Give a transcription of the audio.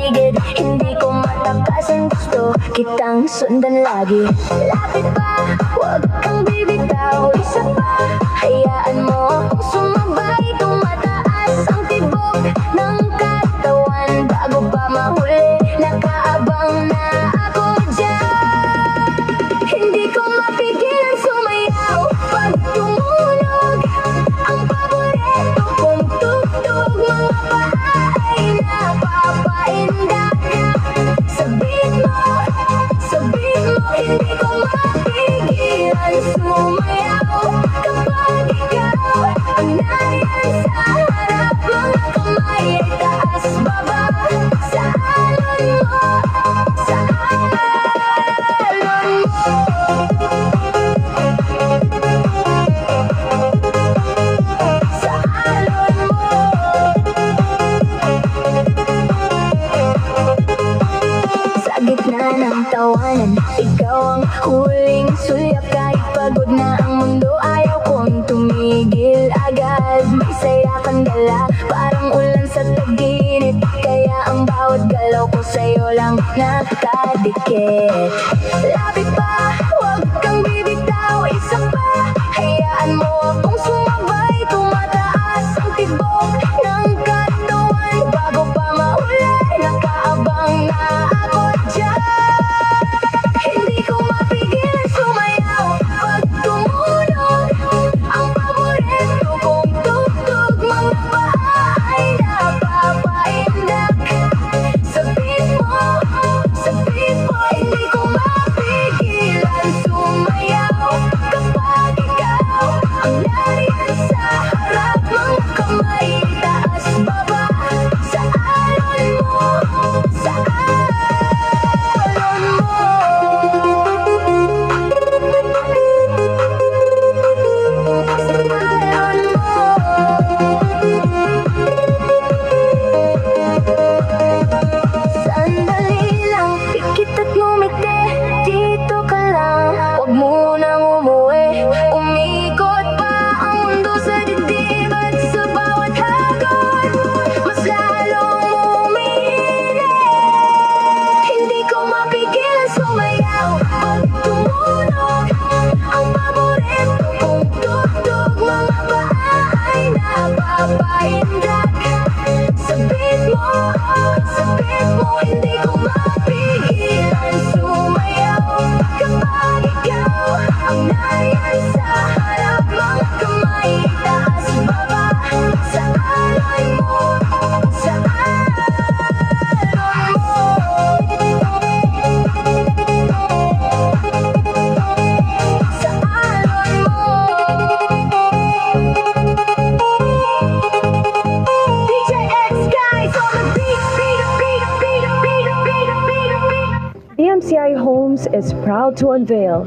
paligid, hindi ko matakasan, gusto kitang sundan lagi. Lapit pa, huwag kang bibitaw, isa pa, hayaan mo akong sumabay, tumataas ang tibok ng katawan, bago pa mahuli, nakaabang na ako dyan. Hindi ko mapigilan sumayaw pag tumunog ang paborito kong tugtog, mga paa ay napapaindak sa beat mo, hindi ko mapigilan sumayaw kapag ikaw ang nariyan sa harap, mga kamay ay taas baba sa alon mo, sa alon mo. Sa alon mo. Sa gitna ng tawanan, ikaw ang huling sulyap. Kahit pagod na ang mundo, ayaw kong tumigil agad. May saya kang dala, parang ulan sa tag-init, kaya ang bawat galaw ko sa'yo lang nakadikit. Lapit pa, huwag kang bibitaw, isa pa, hayaan mo akong sumabay, tumataas ang tibok ng katawan, bago pa mahuli, nakaabang na ako dyan. Hindi ko mapigilan sumayaw pag tumunog ang paborito kong tugtog, mga paa ay napapaindak sa beat mo, hindi ko mapigilan sumayaw kapag ikaw ang nariyan sa harap, mga kamay taas baba sa alon mo, sa alon mo. Sandali lang, pikit at ngumiti, dito ka lang, huwag munang umuwi. Umikot pa ang mundo sa dibdib at sa bawat hagod, mas lalong umiinit. Hindi ko mapigilan sumayaw pag tumunog ang paborito kong tugtog, mga paa ay napapaindak sa beat mo, hindi ko mapigilan sumayaw kapag ikaw ang nariyan sa harap, mga kamay taas baba sa alon mo, sa alon mo. Sa alon mo. DJ X guys on the beat, DMCI Homes is proud to unveil